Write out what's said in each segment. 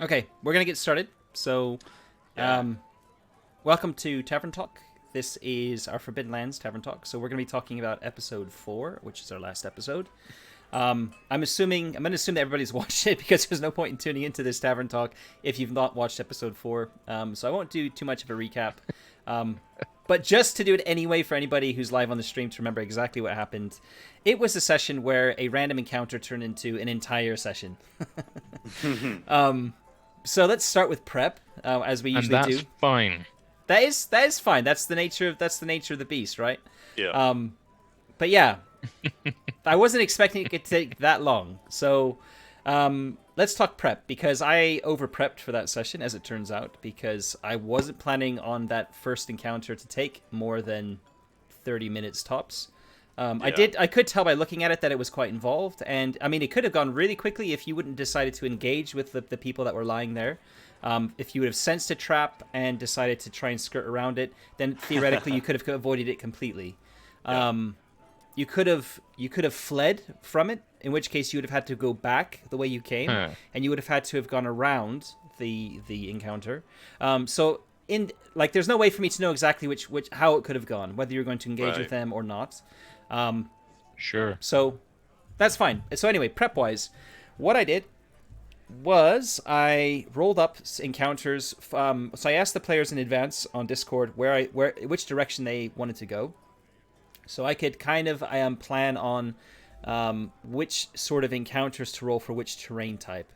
Okay, we're gonna get started. So, Yeah. um, welcome to Tavern Talk. This is our Forbidden Lands Tavern Talk. So we're gonna be talking about episode 4, which is our last episode. I'm gonna assume that everybody's watched it because there's no point in tuning into this Tavern Talk if you've not watched episode 4. So I won't do too much of a recap. Um, but just to do it anyway for anybody who's live on the stream to remember exactly what happened, it was a session where a random encounter turned into an entire session. So let's start with prep, as we And usually do. that's fine. That is fine. That's the nature of the beast, right? Yeah. But yeah, I wasn't expecting it to take that long. So let's talk prep because I over prepped for that session, as it turns out, because I wasn't planning on that first encounter to take more than 30 minutes tops. Yeah. I could tell by looking at it that it was quite involved, and I mean, it could have gone really quickly if you wouldn't decided to engage with the people that were lying there. If you would have sensed a trap and decided to try and skirt around it, then theoretically you could have avoided it completely. Yeah. You could have fled from it, in which case you would have had to go back the way you came, Huh. and you would have had to have gone around the encounter. So in like, there's no way for me to know exactly which how it could have gone, whether you're going to engage with Right. them or not. Sure. So that's fine. So anyway, prep wise, what I did was I rolled up encounters. So I asked the players in advance on Discord which direction they wanted to go, so I could kind of plan on which sort of encounters to roll for which terrain type.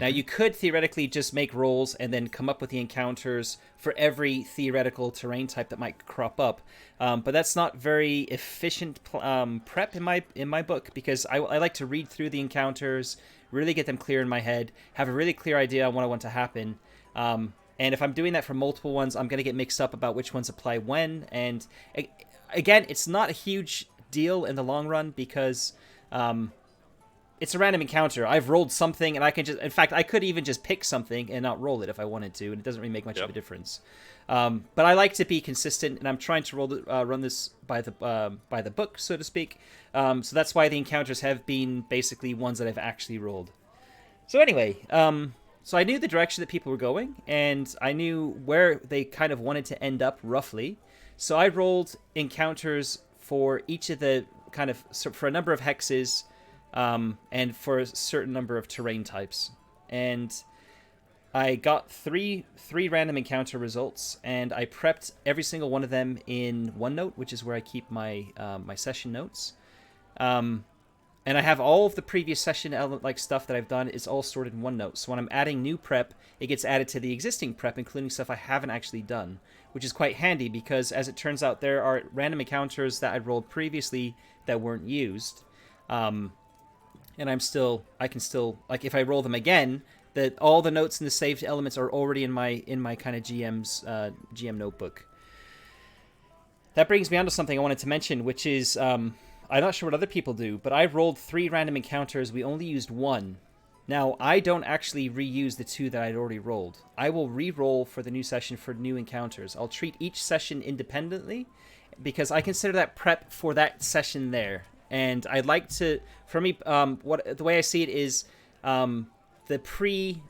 Now, you could theoretically just make rolls and then come up with the encounters for every theoretical terrain type that might crop up, but that's not very efficient prep in my book, because I like to read through the encounters, really get them clear in my head, have a really clear idea on what I want to happen. And if I'm doing that for multiple ones, I'm going to get mixed up about which ones apply when. And again, it's not a huge deal in the long run because it's a random encounter. I've rolled something, and I can just, in fact, I could even just pick something and not roll it if I wanted to, and it doesn't really make much of a Yep. difference. But I like to be consistent, and I'm trying to run this by the book, so to speak. So that's why the encounters have been basically ones that I've actually rolled. So anyway, so I knew the direction that people were going, and I knew where they kind of wanted to end up roughly. So I rolled encounters for each of the for a number of hexes, and for a certain number of terrain types. And I got three random encounter results, and I prepped every single one of them in OneNote, which is where I keep my session notes. Um, and I have all of the previous session stuff that I've done is all stored in OneNote. So when I'm adding new prep, it gets added to the existing prep, including stuff I haven't actually done, which is quite handy because, as it turns out, there are random encounters that I rolled previously that weren't used. And I can still, like, if I roll them again, that all the notes and the saved elements are already in my kind of GM notebook. That brings me on to something I wanted to mention, which is I'm not sure what other people do, but I rolled 3 random encounters. We only used 1. Now, I don't actually reuse the 2 that I'd already rolled. I will re-roll for the new session for new encounters. I'll treat each session independently because I consider that prep for that session there. And I'd like to, for me, the way I see it is the pre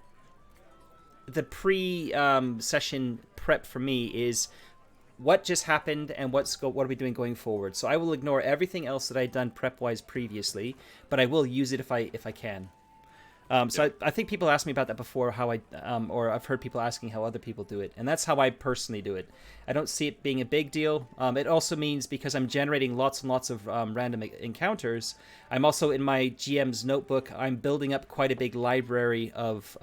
session prep for me is what just happened and what are we doing going forward. So I will ignore everything else that I'd done prep wise previously, but I will use it if I can. I think people asked me about that before, how or I've heard people asking how other people do it, and that's how I personally do it. I don't see it being a big deal. It also means, because I'm generating lots and lots of random encounters, I'm also, in my GM's notebook, I'm building up quite a big library of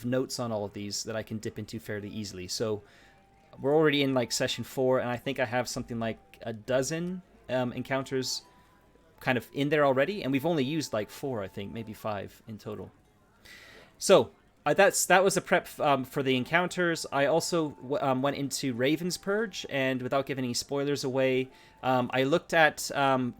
notes on all of these that I can dip into fairly easily. So we're already in like session 4, and I think I have something like a dozen encounters kind of in there already, and we've only used like 4, I think, maybe 5 in total. So that was a prep for the encounters. I also went into Raven's Purge, and without giving any spoilers away, I looked at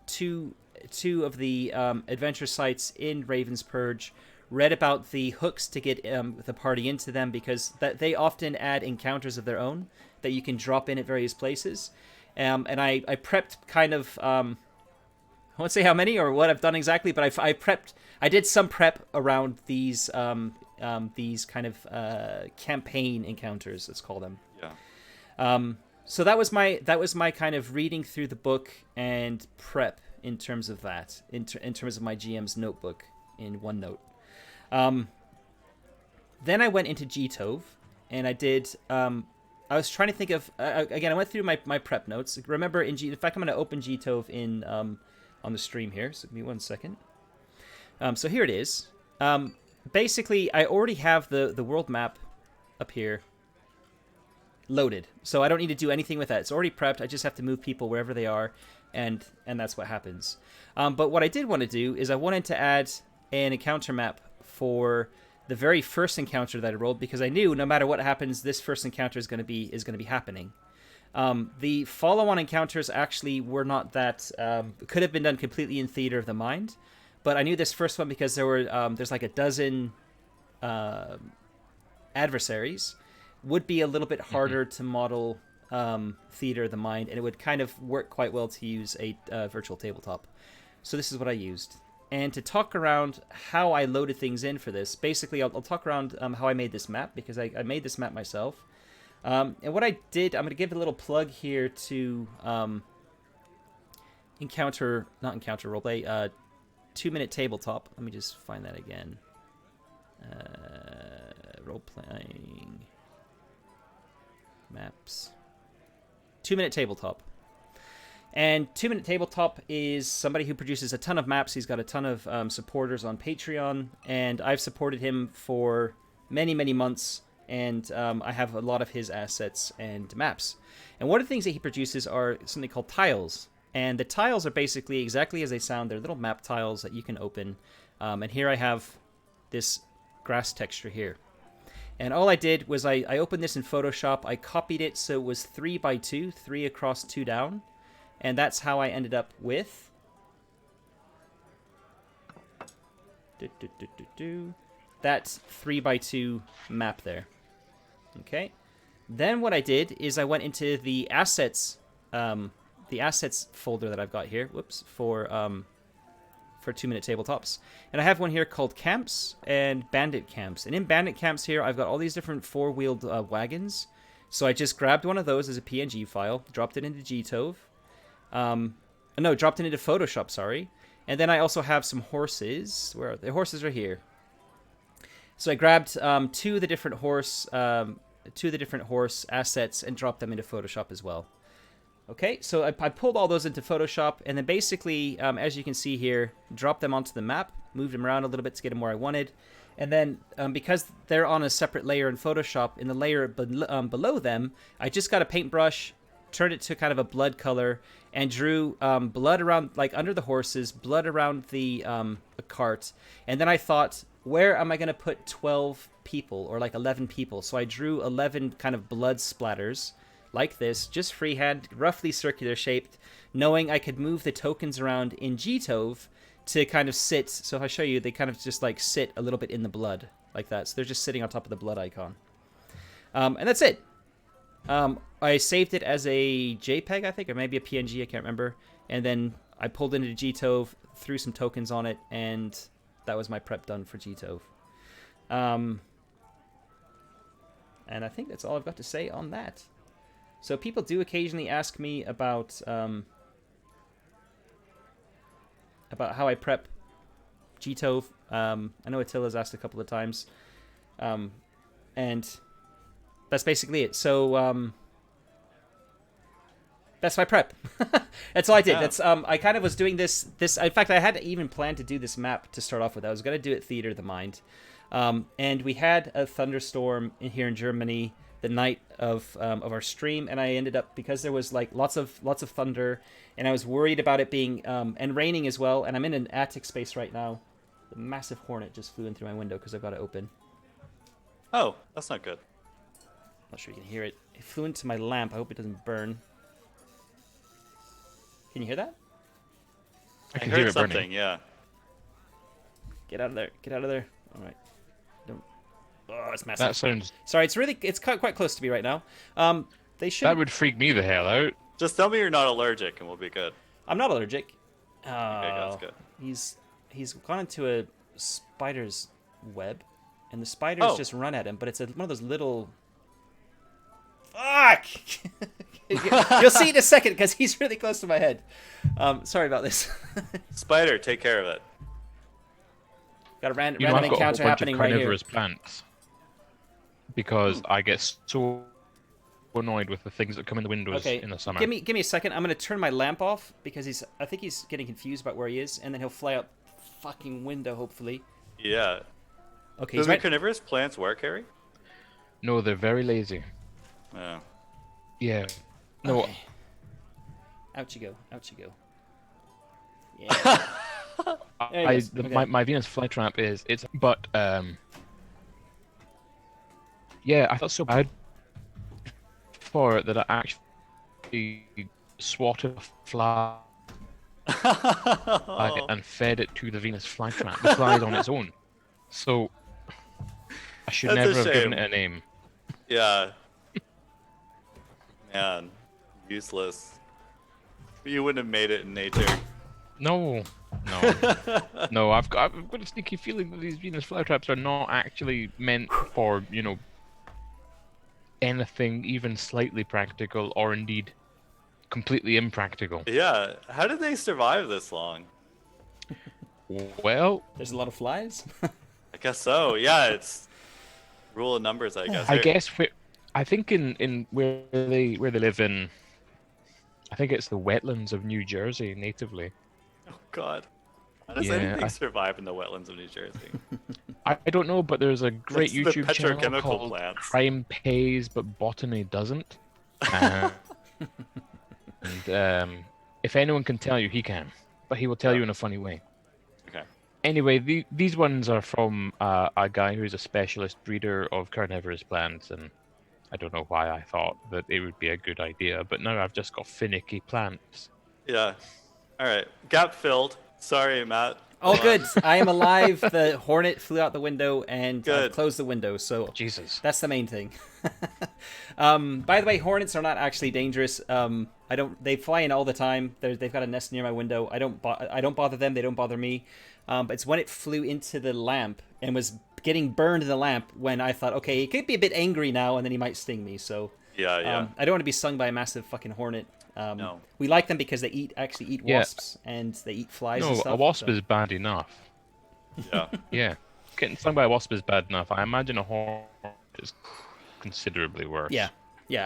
two of the adventure sites in Raven's Purge, read about the hooks to get the party into them, because they often add encounters of their own that you can drop in at various places. And I prepped kind of I won't say how many or what I've done exactly, but I did some prep around these these kind of campaign encounters, let's call them. Yeah. So that was my kind of reading through the book and prep in terms of that, in terms of my GM's notebook in OneNote. Then I went into Gtove, and I did. I was trying to think of again. I went through my prep notes. Remember, in fact, I'm going to open Gtove in on the stream here. So give me 1 second. So here it is. Basically, I already have the world map up here loaded, so I don't need to do anything with that. It's already prepped. I just have to move people wherever they are, and that's what happens. But what I did want to do is I wanted to add an encounter map for the very first encounter that I rolled, because I knew no matter what happens, this first encounter is going to be happening. The follow-on encounters actually were not that could have been done completely in Theater of the Mind, but I knew this first one because there's like a dozen adversaries. Would be a little bit harder to model Theater of the Mind, and it would kind of work quite well to use a virtual tabletop. So this is what I used. And to talk around how I loaded things in for this, basically I'll talk around how I made this map, because I made this map myself. And what I did, I'm going to give a little plug here to not encounter roleplay, 2-minute tabletop. Let me just find that again. Role-playing maps. 2-minute tabletop. And 2-minute tabletop is somebody who produces a ton of maps. He's got a ton of supporters on Patreon, and I've supported him for many, many months, and I have a lot of his assets and maps. And one of the things that he produces are something called tiles. And the tiles are basically exactly as they sound. They're little map tiles that you can open. And here I have this grass texture here. And all I did was I opened this in Photoshop. I copied it so it was 3 by 2, 3 across, 2 down. And that's how I ended up with that 3 by 2 map there. Okay. Then what I did is I went into the assets folder that I've got here. Whoops, for 2-minute tabletops, and I have one here called Camps and Bandit Camps. And in Bandit Camps here, I've got all these different 4-wheeled wagons. So I just grabbed one of those as a PNG file, dropped it into Gtove. Dropped it into Photoshop, sorry. And then I also have some horses. Where are the horses? Are here. So I grabbed two of the different horse assets and dropped them into Photoshop as well. Okay, so I pulled all those into Photoshop, and then basically, as you can see here, dropped them onto the map, moved them around a little bit to get them where I wanted. And then, because they're on a separate layer in Photoshop, in the layer below them, I just got a paintbrush, turned it to kind of a blood color, and drew blood around, like under the horses, blood around the cart. And then I thought, where am I going to put 12 people, or like 11 people? So I drew 11 kind of blood splatters, like this, just freehand, roughly circular shaped, knowing I could move the tokens around in Gtove to kind of sit. So if I show you, they kind of just like sit a little bit in the blood, like that. So they're just sitting on top of the blood icon. And that's it. I saved it as a JPEG, I think, or maybe a PNG, I can't remember. And then I pulled it into Gtove, threw some tokens on it, and that was my prep done for Gtove. And I think that's all I've got to say on that. So people do occasionally ask me about how I prep Gtove. I know Attila's asked a couple of times, and that's basically it. So that's my prep. That's all I did. Yeah. That's I kind of was doing this. In fact, I had even planned to do this map to start off with. I was going to do it Theater of the Mind, and we had a thunderstorm here in Germany the night of our stream, and I ended up, because there was like lots of thunder, and I was worried about it being and raining as well. And I'm in an attic space right now. The massive hornet just flew in through my window because I've got it open. Oh, that's not good. Not sure you can hear it. It flew into my lamp. I hope it doesn't burn. Can you hear that? I can heard hear it something, burning. yeah. Get out of there. Get out of there. All right. Don't. Oh, it's massive. That sounds. Sorry, it's quite close to me right now. They should. That would freak me the hell out. Just tell me you're not allergic and we'll be good. I'm not allergic. Okay, that's good. He's gone into a spider's web. and the spiders Oh. just run at him. But it's one of those little. Fuck! You'll see in a second because he's really close to my head. Sorry about this. Spider, take care of it. Got a random You know, I've got a whole encounter bunch happening of right here. carnivorous plants because I get so annoyed with the things that come in the windows Okay, in the summer. give me a second. I'm gonna turn my lamp off because I think he's getting confused about where he is, and then he'll fly out the fucking window. Hopefully. Yeah. Okay, Do he's the right. carnivorous plants work, Harry? No, they're very lazy. Yeah. Yeah. No, Okay. Out you go. Out you go. Yeah. There he is. Okay. my Venus flytrap is but yeah, I felt so bad for it that I actually swatted a fly and fed it to the Venus flytrap. The fly is on its own, so I should That's a never have given shame. it a name. Yeah. Man, useless. You wouldn't have made it in nature. No, no, no. I've got a sneaky feeling that these Venus flytraps are not actually meant for, you know, anything even slightly practical, or indeed completely impractical. Yeah. How did they survive this long? Well, There's a lot of flies. I guess so. Yeah, it's rule of numbers, I guess. I guess I think in where they live in, I think it's the wetlands of New Jersey natively. Oh God. How does Yeah, anything survive in the wetlands of New Jersey? I don't know, but there's a great That's the YouTube channel petrochemical called plants. Crime Pays but Botany Doesn't. And if anyone can tell you, he can, but he will tell you in a funny way. Okay. Anyway, these ones are from a guy who's a specialist breeder of carnivorous plants, and I don't know why I thought that it would be a good idea, but now I've just got finicky plants. Yeah. All right. Gap filled. Sorry, Matt. All good. I am alive. The hornet flew out the window and Good. closed the window, so Jesus. that's the main thing. By the way, hornets are not actually dangerous. They fly in all the time. They've got a nest near my window. I don't bother them. They don't bother me. But it's when it flew into the lamp and was getting burned in the lamp when I thought, okay, he could be a bit angry now, and then he might sting me. So Yeah, yeah. I don't want to be stung by a massive fucking hornet. No. We like them because they actually eat Yeah. wasps and they eat flies and No, stuff. a wasp so- is bad enough. Yeah. Yeah. Getting stung by a wasp is bad enough. I imagine a hornet is considerably worse. Yeah,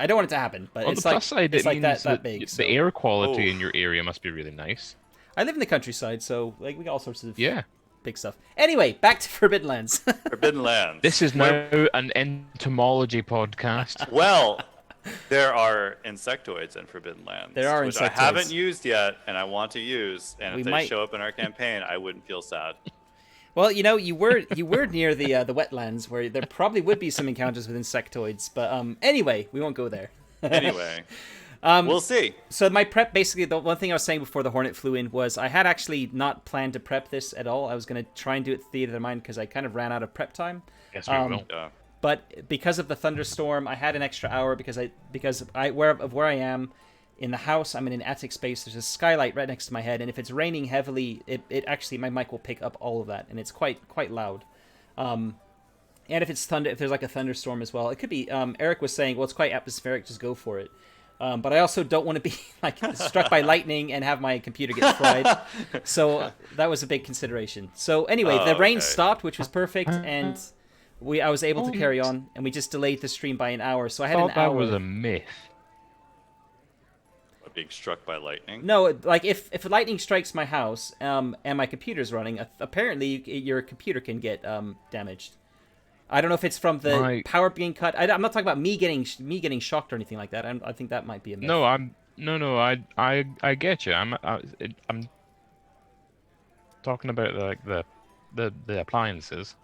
I don't want it to happen, but On it's the like plus side, it's it like means that big. the So. air quality Oh. in your area must be really nice. I live in the countryside, so like we got all sorts of Yeah. big stuff. Anyway, back to Forbidden Lands. Forbidden Lands. This is now an entomology podcast. Well, there are insectoids in Forbidden Lands. There are which insectoids. I haven't used yet, and I want to use. And We if they might- show up in our campaign, I wouldn't feel sad. Well, you know, you were near the wetlands where there probably would be some encounters with insectoids, but anyway, we won't go there. Anyway, we'll see. So my prep, basically, the one thing I was saying before the hornet flew in was I had actually not planned to prep this at all. I was going to try and do it theater of the mind because I kind of ran out of prep time. Yes, we will. Yeah. But because of the thunderstorm, I had an extra hour because where I am in the house, I'm in an attic space. There's a skylight right next to my head, and if it's raining heavily, it actually my mic will pick up all of that, and it's quite loud. And if there's like a thunderstorm as well, it could be. Eric was saying, well, it's quite atmospheric. Just go for it. But I also don't want to be like struck by lightning and have my computer get fried. So that was a big consideration. So anyway, the rain okay. stopped, which was perfect, and I was able to carry on, and we just delayed the stream by an hour. So I had an thought that hour. was a myth. Being struck by lightning. No, like if lightning strikes my house, and my computer's running, apparently your computer can get damaged. I don't know if it's from the Right. power being cut. I'm not talking about me getting shocked or anything like that. I think that might be a myth. No, I get you. I'm talking about like the appliances.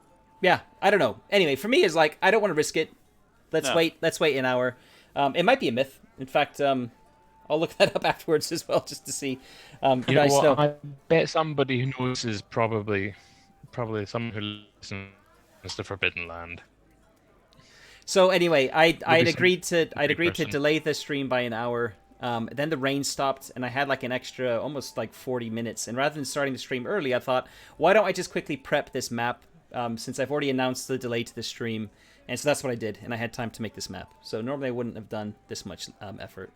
Yeah, I don't know. Anyway, for me, it's like I don't want to risk it. Let's No. wait. Let's wait an hour. It might be a myth. In fact, I'll look that up afterwards as well, just to see. You know guys what? know. I bet somebody who knows is probably someone who listens to Forbidden Land. So anyway, I'd some agreed to person. delay the stream by an hour. Then the rain stopped, and I had like an extra almost like 40 minutes. And rather than starting the stream early, I thought, why don't I just quickly prep this map since I've already announced the delay to the stream, and so that's what I did, and I had time to make this map. So normally I wouldn't have done this much effort.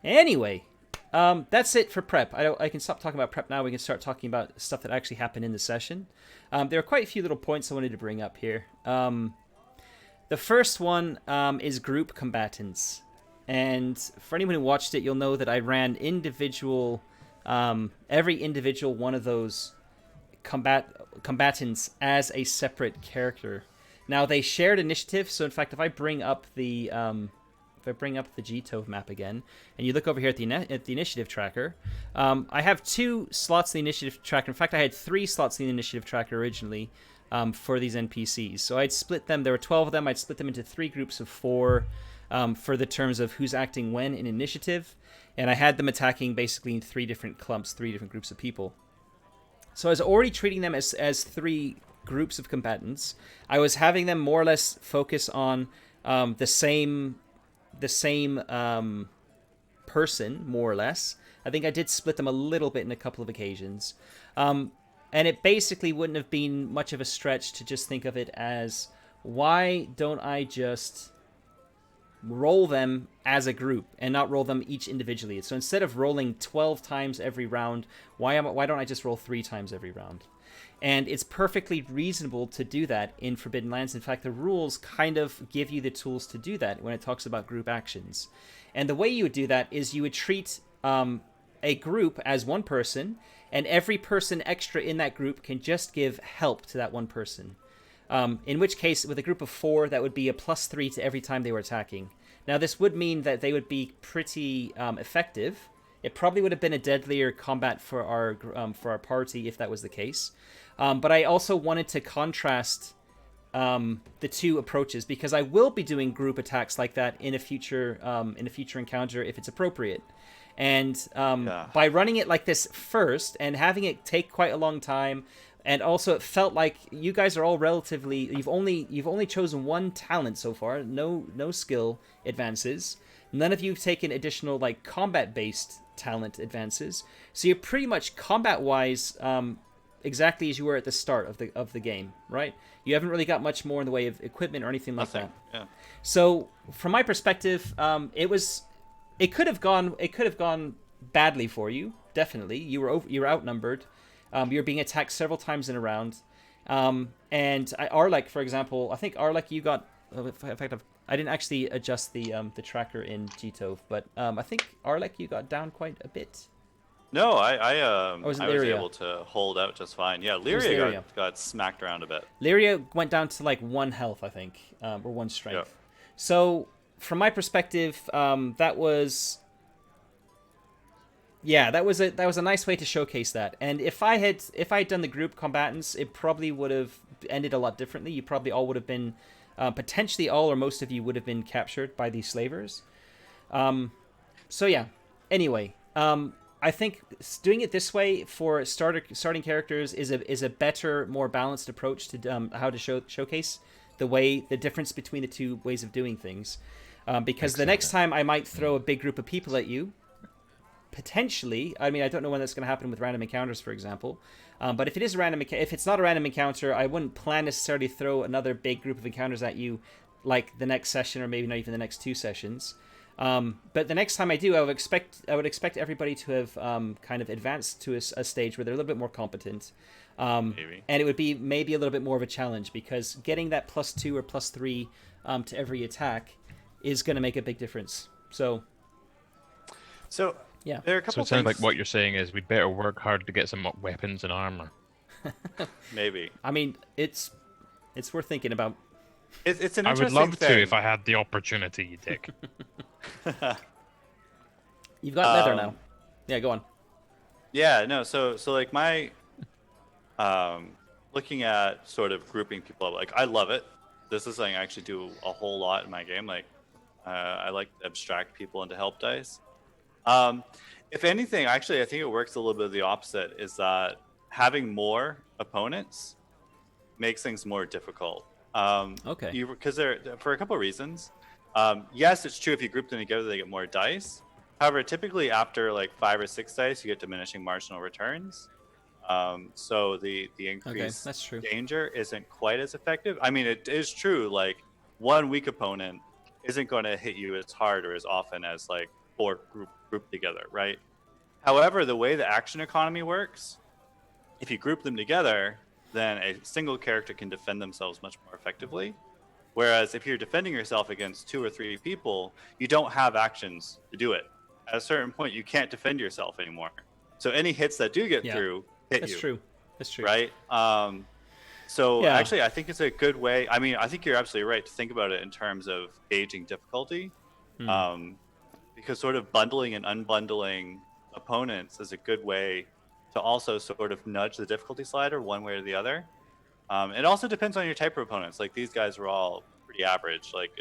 Anyway, that's it for prep. I can stop talking about prep now. We can start talking about stuff that actually happened in the session. There are quite a few little points I wanted to bring up here. The first one is group combatants. And for anyone who watched it, you'll know that I ran every individual one of those combatants as a separate character. Now, they shared initiative, so in fact, if I bring up the G-Tove map again, and you look over here at the initiative tracker, I have 2 slots in the initiative tracker. In fact, I had 3 slots in the initiative tracker originally for these NPCs. So I'd split them. There were 12 of them. I'd split them into 3 groups of 4 for the terms of who's acting when in initiative. And I had them attacking basically in 3 different clumps, 3 different groups of people. So I was already treating them as 3 groups of combatants. I was having them more or less focus on the same person, more or less. I think I did split them a little bit in a couple of occasions. And it basically wouldn't have been much of a stretch to just think of it as, why don't I just roll them as a group and not roll them each individually? So instead of rolling 12 times every round, why don't I just roll 3 times every round? And it's perfectly reasonable to do that in Forbidden Lands. In fact, the rules kind of give you the tools to do that when it talks about group actions. And the way you would do that is you would treat a group as one person, and every person extra in that group can just give help to that one person. In which case, with a group of 4, that would be a +3 to every time they were attacking. Now, this would mean that they would be pretty effective. It probably would have been a deadlier combat for our party if that was the case. But I also wanted to contrast the 2 approaches, because I will be doing group attacks like that in a future encounter if it's appropriate. And by running it like this first and having it take quite a long time, and also it felt like you guys are all relatively, you've only chosen 1 talent so far, no skill advances. None of you have taken additional like combat-based talent advances, so you're pretty much combat-wise exactly as you were at the start of the game, right? You haven't really got much more in the way of equipment or anything like that. Yeah. So from my perspective, it could have gone badly for you. Definitely, you were outnumbered. You were being attacked several times in a round. And Arlek, for example, I think Arlek, you got. In fact, I didn't actually adjust the tracker in G-Tove, but I think Arlek, you got down quite a bit. No, I was Lyria? able to hold out just fine. Yeah, Lyria got smacked around a bit. Lyria went down to like 1 health, I think, or 1 strength. Yep. So from my perspective, that was a nice way to showcase that. And if I had done the group combatants, it probably would have ended a lot differently. You probably all would have been potentially all or most of you would have been captured by these slavers. So yeah. Anyway, I think doing it this way for starting characters is a better, more balanced approach to how to showcase the difference between the 2 ways of doing things. Because the next time I might throw a big group of people at you, potentially. I mean, I don't know when that's going to happen with random encounters, for example. But if it's not a random encounter, I wouldn't plan necessarily throw another big group of encounters at you, like the next session or maybe not even the next 2 sessions. But the next time I do, I would expect everybody to have kind of advanced to a stage where they're a little bit more competent. Maybe. And it would be maybe a little bit more of a challenge, because getting that +2 or +3 to every attack is going to make a big difference. So yeah. There are a couple So it sounds things. like what you're saying is we'd better work hard to get some weapons and armor. Maybe. I mean, it's worth thinking about. It's an I interesting would love thing. to if I had the opportunity, you dick. You've got leather now. Yeah, go on. Yeah, no, so like my looking at sort of grouping people, like I love it. This is something I actually do a whole lot in my game. Like I like to abstract people into help dice. If anything, actually, I think it works a little bit of the opposite, is that having more opponents makes things more difficult. Okay. Because for a couple of reasons. Yes, it's true if you group them together, they get more dice. However, typically after like 5 or 6 dice, you get diminishing marginal returns. So the Okay, increased that's true. danger isn't quite as effective. I mean, it is true. Like one weak opponent isn't going to hit you as hard or as often as like four grouped together, right? However, the way the action economy works, if you group them together, then a single character can defend themselves much more effectively. Whereas if you're defending yourself against 2 or 3 people, you don't have actions to do it. At a certain point, you can't defend yourself anymore. So any hits that do get Yeah, through hit that's you, true. That's true. right? So Yeah. actually, I think it's a good way. I mean, I think you're absolutely right to think about it in terms of gauging difficulty, um, because sort of bundling and unbundling opponents is a good way to also sort of nudge the difficulty slider one way or the other. It also depends on your type of opponents. Like these guys were all pretty average. Like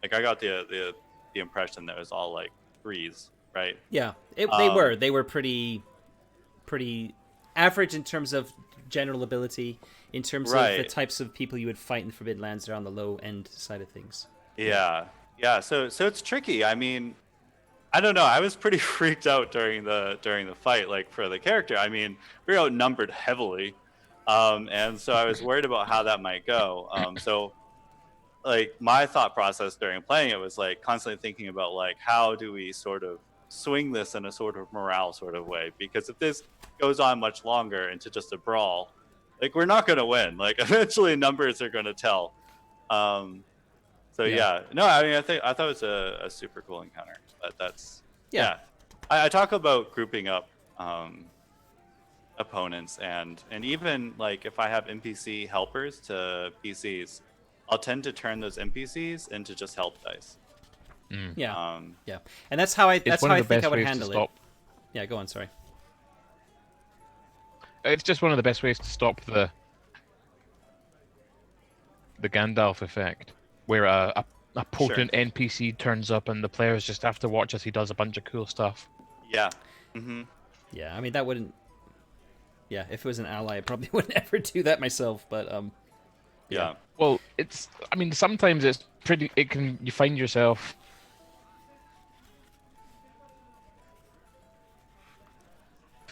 I got the impression that it was all like threes, right? Yeah, Um, they were pretty average in terms of general ability, in terms of the right. types of people you would fight in the Forbidden Lands. They're on the low end side of things. Yeah. Yeah. So it's tricky. I mean, I don't know. I was pretty freaked out during the fight, like for the character. I mean, we were outnumbered heavily, and so I was worried about how that might go. So like my thought process during playing it was like constantly thinking about like how do we sort of swing this in a sort of morale sort of way, because if this goes on much longer into just a brawl, like we're not going to win. Like eventually numbers are going to tell. Um, so Yeah. yeah, no, I mean I thought it was a super cool encounter, but that's Yeah. yeah. I talk about grouping up opponents and even like if I have NPC helpers to PCs, I'll tend to turn those NPCs into just help dice. Yeah. Um, Yeah. And that's how I It's that's one how of I the think I best would ways to handle it. stop. Yeah, go on, sorry. It's just one of the best ways to stop the Gandalf effect, where a potent NPC turns up and the players just have to watch as he does a bunch of cool stuff. yeah. Mm-hmm. Yeah, I mean that wouldn't. Yeah, if it was an ally, I probably wouldn't ever do that myself. But Yeah. Well, it's. I mean, sometimes it's pretty. It can. You find yourself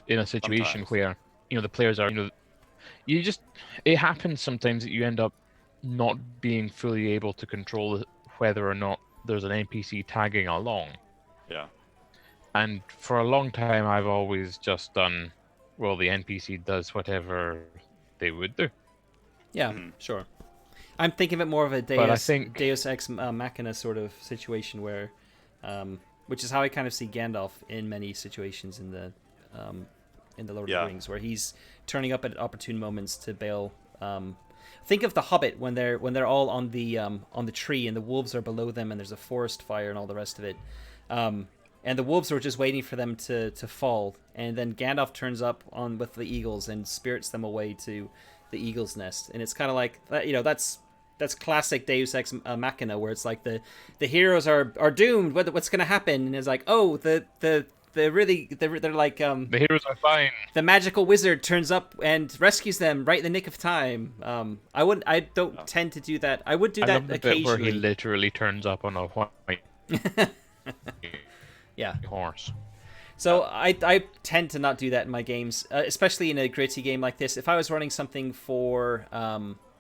in a situation Sometimes. where the players are. You just. It happens sometimes that you end up not being fully able to control whether or not there's an NPC tagging along. Yeah. And for a long time, I've always just done. Well, the NPC does whatever they would do. yeah, sure. I'm thinking of it more of a But I think Deus Ex Machina sort of situation where, which is how I kind of see Gandalf in many situations in the Lord of Yeah. the Rings, where he's turning up at opportune moments to bail. Think of the Hobbit when they're all on the tree and the wolves are below them and there's a forest fire and all the rest of it. And the wolves were just waiting for them to fall, and then Gandalf turns up on with the eagles and spirits them away to the eagle's nest, and it's kind of like that. That's classic Deus Ex Machina, where it's like the heroes are doomed. What's going to happen? And it's like, oh, they're like the heroes are fine. the magical wizard turns up and rescues them right in the nick of time. I don't tend to do that. I would do I that love the bit where he occasionally. literally turns up on a white Yeah. horse. So I tend to not do that in my games, especially in a gritty game like this. If I was running something for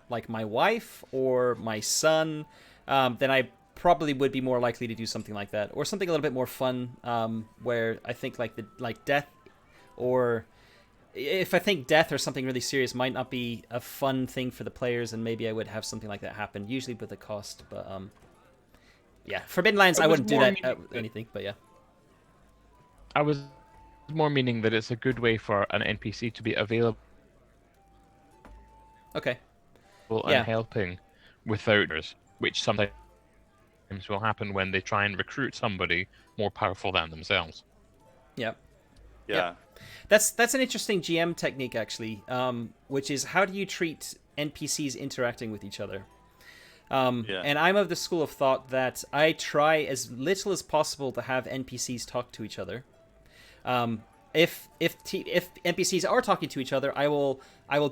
like my wife or my son, then I probably would be more likely to do something like that, or something a little bit more fun, where I think like death, or if I think death or something really serious might not be a fun thing for the players, and maybe I would have something like that happen, usually with a cost. But yeah, Forbidden Lands, I wouldn't do that anything. But yeah. I was more meaning that it's a good way for an NPC to be available Okay. and Yeah. helping without others, which sometimes will happen when they try and recruit somebody more powerful than themselves. Yeah. Yeah. That's an interesting GM technique, actually, which is how do you treat NPCs interacting with each other? Yeah. And I'm of the school of thought that I try as little as possible to have NPCs talk to each other. If NPCs are talking to each other, I will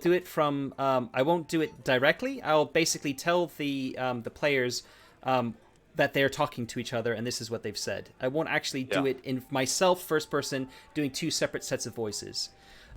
do it from I won't do it directly. I'll basically tell the players that they're talking to each other and this is what they've said. I won't actually do it in myself first person doing two separate sets of voices.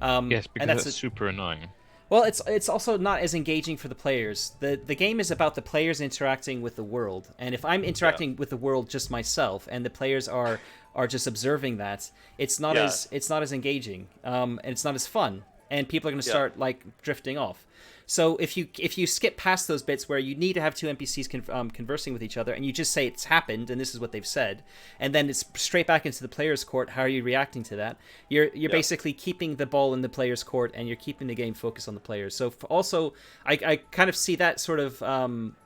Yes, and because that's super annoying. well, it's also not as engaging for the players. The game is about the players interacting with the world, and if I'm interacting with the world just myself, and the players are just observing that, it's not as engaging, and it's not as fun, and people are going to start like drifting off. So if you skip past those bits where you need to have two NPCs conversing with each other, and you just say it's happened and this is what they've said, and then it's straight back into the player's court. How are you reacting to that? You're basically keeping the ball in the player's court, and you're keeping the game focused on the players. So also, I kind of see that sort of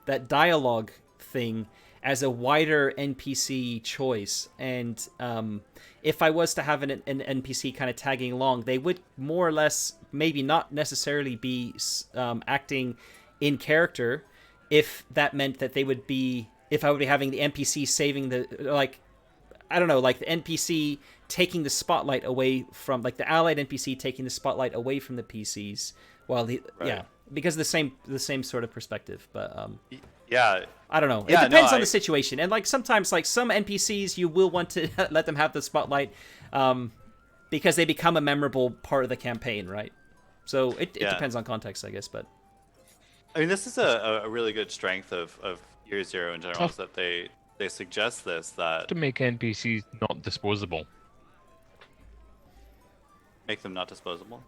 that dialogue thing as a wider NPC choice, and if I was to have an NPC kind of tagging along, they would more or less maybe not necessarily be acting in character, if that meant that they would be, if I would be having the NPC saving the, like, I don't know, like the NPC taking the spotlight away from, like the allied NPC taking the spotlight away from the PCs, while because of the same sort of perspective, but I don't know. It depends on the situation. And like sometimes like some NPCs you will want to let them have the spotlight because they become a memorable part of the campaign, right? So it depends on context, I guess, but I mean, this is a really good strength of Year Zero in general, is that they suggest this, that to make NPCs not disposable. Make them not disposable?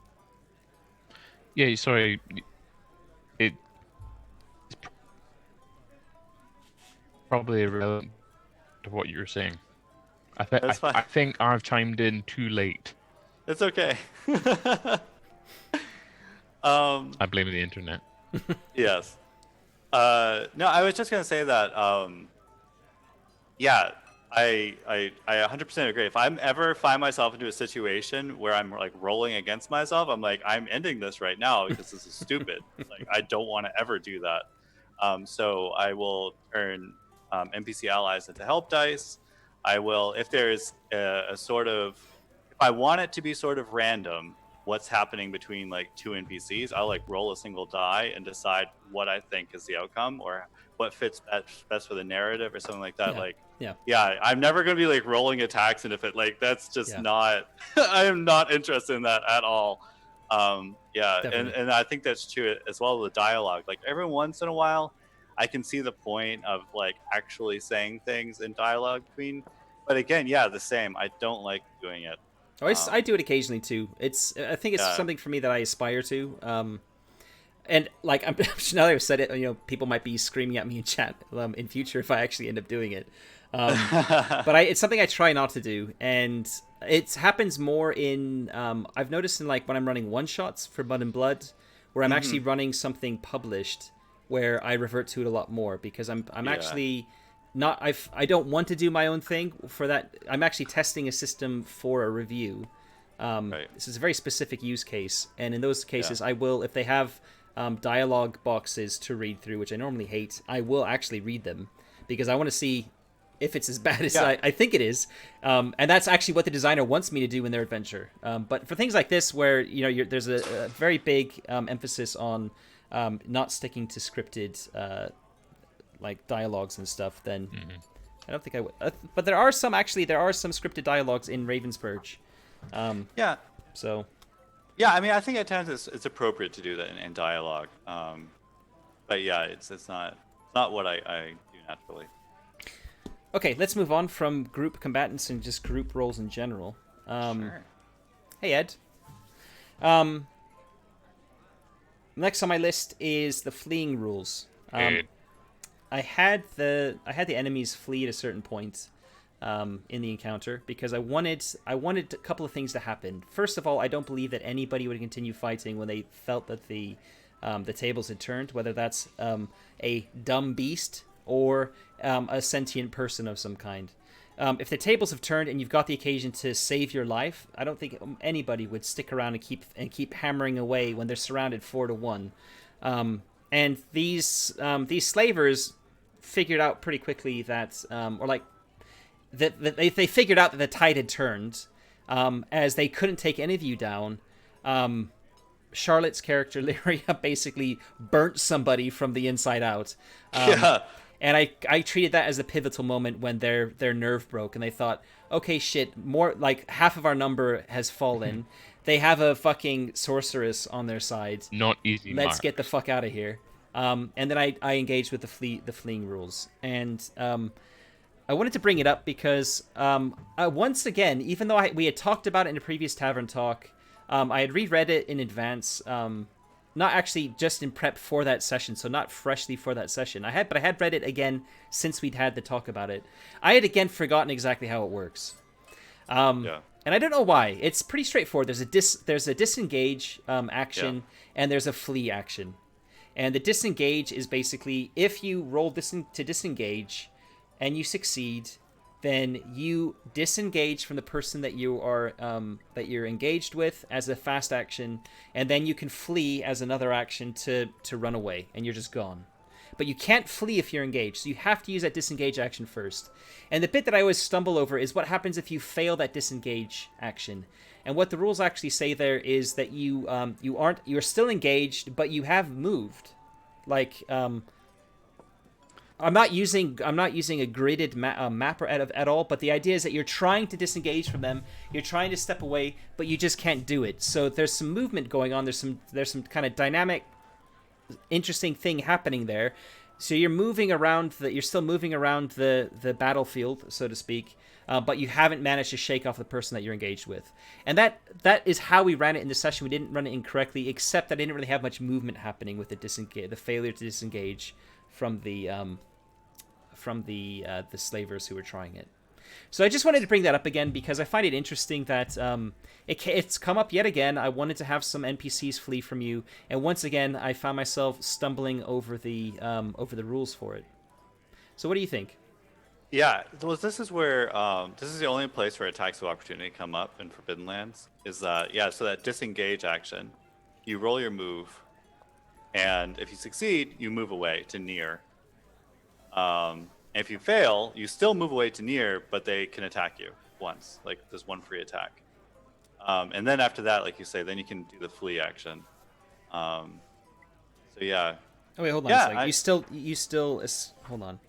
Yeah, sorry. It's probably irrelevant to what you're saying. I think I've chimed in too late. It's okay. I blame the internet. Yes. No, I was just gonna say that. Yeah, I 100% agree. If I'm ever find myself into a situation where I'm like rolling against myself, I'm like, I'm ending this right now because this is stupid. Like, I don't want to ever do that. So I will turn NPC allies into help dice. I will, if there's a sort of, if I want it to be sort of random, what's happening between like two NPCs, I'll like roll a single die and decide what I think is the outcome or what fits best for the narrative or something like that. I'm never going to be like rolling attacks, and if it like, that's just not, I am not interested in that at all. And I think that's true as well with the dialogue. Like every once in a while, I can see the point of like actually saying things in dialogue between, but again, the same. I don't like doing it. I do it occasionally too. I think it's something for me that I aspire to. And like now that I've said it, people might be screaming at me in chat in future if I actually end up doing it. But it's something I try not to do, and it happens more in. I've noticed in like when I'm running one shots for Mud and Blood, where I'm actually running something published, where I revert to it a lot more because I'm actually not. I don't want to do my own thing for that. I'm actually testing a system for a review. This is a very specific use case, and in those cases, I will, if they have dialogue boxes to read through, which I normally hate, I will actually read them because I want to see if it's as bad as I think it is. And that's actually what the designer wants me to do in their adventure. But for things like this, where there's a very big emphasis on not sticking to scripted like dialogues and stuff, then I don't think I would. But there are some scripted dialogues in Ravensburg. So. Yeah, I mean, I think at times it's appropriate to do that in dialogue. But yeah, it's not what I do naturally. Okay, let's move on from group combatants and just group roles in general. Sure. Hey, Ed. Next on my list is the fleeing rules. I had the enemies flee at a certain point in the encounter because I wanted a couple of things to happen. First of all, I don't believe that anybody would continue fighting when they felt that the tables had turned, whether that's a dumb beast or a sentient person of some kind. If the tables have turned and you've got the occasion to save your life, I don't think anybody would stick around and keep hammering away when they're surrounded 4-1. And these slavers figured out pretty quickly that, they figured out that the tide had turned, as they couldn't take any of you down. Charlotte's character Lyria basically burnt somebody from the inside out. And I treated that as a pivotal moment when their nerve broke and they thought, okay, shit, more like half of our number has fallen. they have a fucking sorceress on their side. Not easy. Let's get the fuck out of here. And then I engaged with the fleeing rules, and I wanted to bring it up because once again, even though we had talked about it in a previous Tavern talk, I had reread it in advance. Not actually just in prep for that session, so not freshly for that session. I had read it again since we'd had the talk about it. I had again forgotten exactly how it works. And I don't know why. It's pretty straightforward. There's a disengage action, and there's a flee action. And the disengage is basically if you roll to disengage, and you succeed, then you disengage from the person that you're engaged with as a fast action, and then you can flee as another action to run away, and you're just gone. But you can't flee if you're engaged, so you have to use that disengage action first. And the bit that I always stumble over is what happens if you fail that disengage action. And what the rules actually say there is that you're still engaged, but you have moved. Like I'm not using a gridded map at all, but the idea is that you're trying to disengage from them, you're trying to step away, but you just can't do it. So there's some movement going on. There's some kind of dynamic, interesting thing happening there. So you're still moving around the battlefield, so to speak, but you haven't managed to shake off the person that you're engaged with. And that is how we ran it in the session. We didn't run it incorrectly, except that I didn't really have much movement happening with the failure to disengage from the slavers who were trying it. So I just wanted to bring that up again because I find it interesting that it's come up yet again. I wanted to have some NPCs flee from you, and once again I found myself stumbling over the rules for it. So what do you think? Yeah, well, this is where this is the only place where attacks of opportunity come up in Forbidden Lands. Is that so that disengage action, you roll your move, and if you succeed, you move away to near. If you fail, you still move away to near, but they can attack you once. Like there's one free attack. And then after that, like you say, then you can do the flee action. So yeah. Oh wait, hold on a second. You still hold on.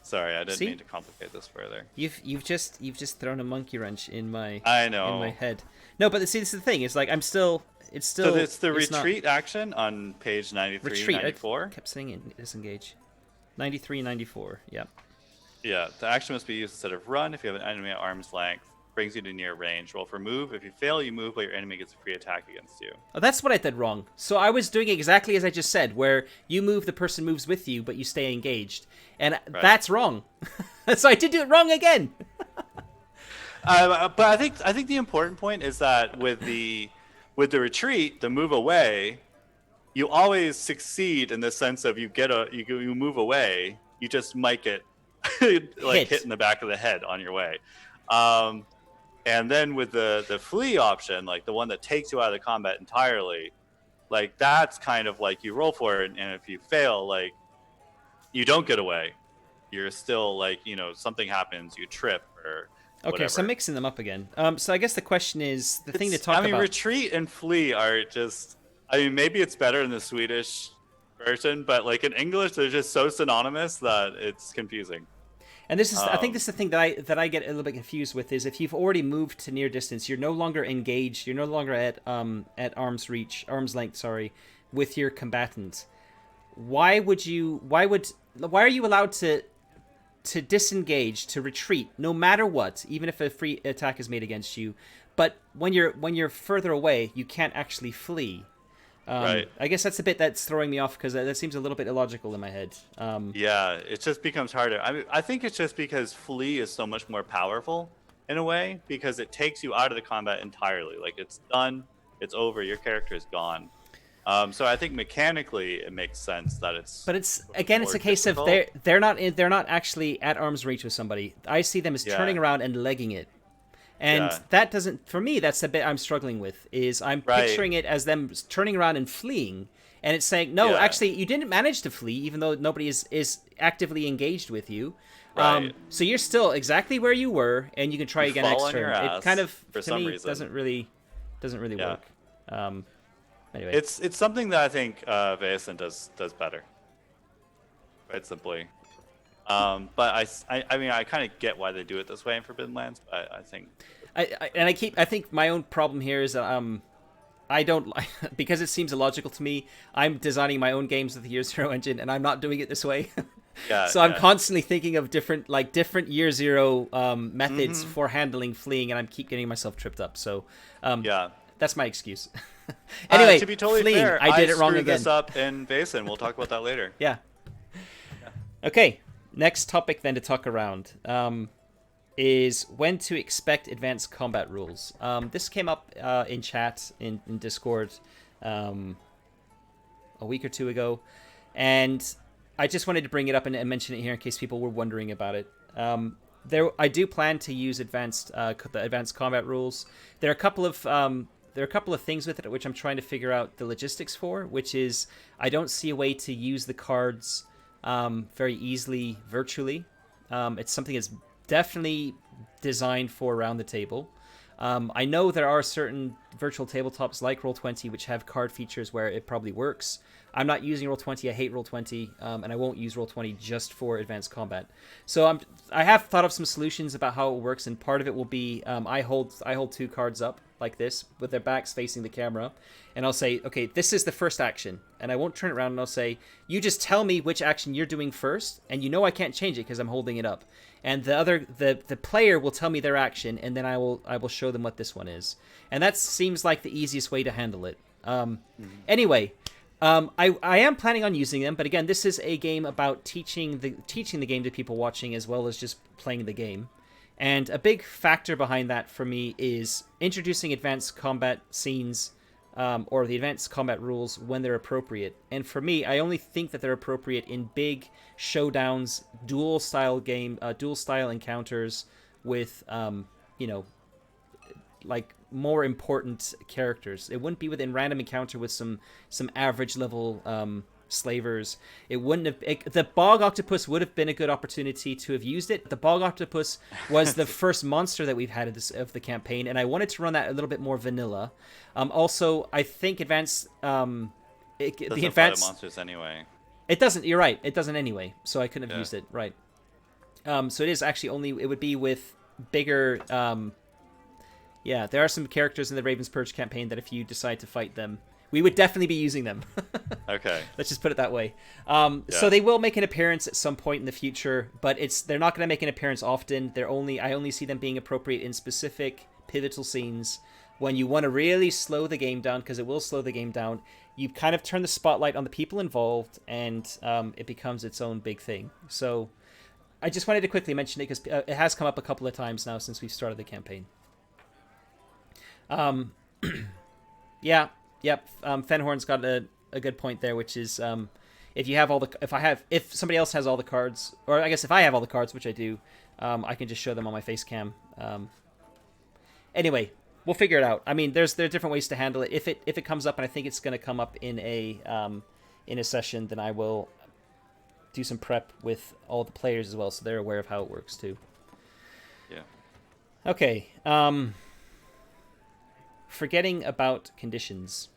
Sorry, I didn't mean to complicate this further. You've just thrown a monkey wrench in my I know in my head. No, but see, this is the thing. It's like it's still. So it's the retreat action on page 93, retreat, 94. I kept saying it. Disengage. 93, 94. Yeah. Yeah, the action must be used instead of run if you have an enemy at arm's length. Brings you to near range. Roll for move. If you fail, you move, but your enemy gets a free attack against you. Oh, that's what I did wrong. So I was doing exactly as I just said, where you move, the person moves with you, but you stay engaged, and that's wrong. So I did do it wrong again. But I think the important point is that with the retreat, the move away, you always succeed in the sense of you move away. You just might get hit in the back of the head on your way. And then with the flee option, like the one that takes you out of the combat entirely, like that's kind of like you roll for it, and if you fail, like you don't get away. You're still like, something happens, you trip or whatever. Okay, so I'm mixing them up again. So I guess the question is, thing to talk about... retreat and flee are just... maybe it's better in the Swedish version, but like in English, they're just so synonymous that it's confusing. And this is, I think this is the thing that I get a little bit confused with is if you've already moved to near distance, you're no longer engaged, you're no longer at arm's length, with your combatant. Why are you allowed to disengage, to retreat, no matter what, even if a free attack is made against you, but when you're further away, you can't actually flee? Right. I guess that's the bit that's throwing me off because that seems a little bit illogical in my head. Yeah, it just becomes harder. I think it's just because flee is so much more powerful in a way because it takes you out of the combat entirely. Like it's done, it's over, your character is gone. So I think mechanically it makes sense that it's. But it's a case difficult. Of they're not actually at arm's reach with somebody. I see them as turning around and legging it. And that doesn't, for me, that's the bit I'm struggling with, is I'm picturing it as them turning around and fleeing, and it's saying, no, actually, you didn't manage to flee, even though nobody is actively engaged with you. Right. So you're still exactly where you were, and you can try again next turn. It kind of, to me, doesn't really work. Anyway. It's something that I think Vaesen does better, quite simply. But I kind of get why they do it this way in Forbidden Lands. But I think I think my own problem here is that I don't because it seems illogical to me. I'm designing my own games with the Year Zero engine, and I'm not doing it this way. Yeah. So I'm constantly thinking of different Year Zero methods Mm-hmm. for handling fleeing, and I keep getting myself tripped up. So Yeah. that's my excuse. Anyway, to be totally fleeing, fair, I did it wrong screwed again. this up in Basin. We'll talk about that later. Yeah. Okay. Next topic then to talk around is when to expect advanced combat rules. This came up in chat in Discord a week or two ago, and I just wanted to bring it up and mention it here in case people were wondering about it. I do plan to use the advanced combat rules. There are a couple of things with it which I'm trying to figure out the logistics for, which is I don't see a way to use the cards very easily virtually. It's something that's definitely designed for around the table. I know there are certain virtual tabletops like Roll20 which have card features where it probably works. I'm not using Roll20. I hate Roll20, and I won't use Roll20 just for advanced combat. So I have thought of some solutions about how it works, and part of it will be I hold two cards up like this with their backs facing the camera, and I'll say, okay, this is the first action, and I won't turn it around, and I'll say, you just tell me which action you're doing first, and you know I can't change it because I'm holding it up, and the player will tell me their action, and then I will show them what this one is, and that seems like the easiest way to handle it. Anyway. I am planning on using them, but again, this is a game about teaching the game to people watching as well as just playing the game. And a big factor behind that for me is introducing advanced combat scenes or the advanced combat rules when they're appropriate. And for me, I only think that they're appropriate in big showdowns, duel style encounters with like more important characters. It wouldn't be within random encounter with some average level slavers. It wouldn't have. The bog octopus would have been a good opportunity to have used it. The bog octopus was the first monster that we've had of the campaign, and I wanted to run that a little bit more vanilla. Also, I think advanced the advanced monsters anyway. It doesn't. You're right. It doesn't anyway. So I couldn't have used it. Right. So it is actually only. It would be with bigger. Yeah, there are some characters in the Raven's Purge campaign that if you decide to fight them, we would definitely be using them. Okay. Let's just put it that way. So they will make an appearance at some point in the future, but they're not going to make an appearance often. I only see them being appropriate in specific pivotal scenes when you want to really slow the game down, because it will slow the game down. You kind of turn the spotlight on the people involved, and it becomes its own big thing. So I just wanted to quickly mention it because it has come up a couple of times now since we've started the campaign. Fenhorn's got a good point there, which is if somebody else has all the cards, or I guess if I have all the cards, which I do, I can just show them on my face cam. Anyway, we'll figure it out. I mean, there are different ways to handle it. If it comes up, and I think it's going to come up in a session, then I will do some prep with all the players as well, so they're aware of how it works too. Yeah. Okay. Forgetting about conditions.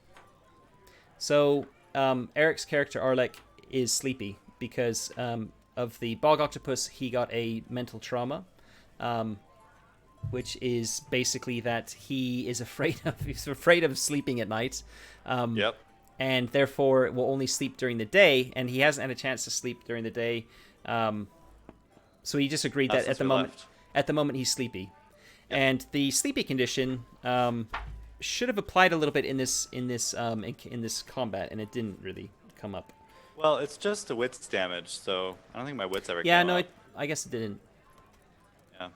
So Eric's character Arlek is sleepy because of the bog octopus. He got a mental trauma, which is basically that he's afraid of sleeping at night. Yep. And therefore will only sleep during the day, and he hasn't had a chance to sleep during the day. So he just agreed that at the moment he's sleepy. Yep. And the sleepy condition should have applied a little bit in this combat, and it didn't really come up. Well, it's just a wits damage, so I don't think my wits ever. Yeah, came no, up. I guess it didn't. Yeah.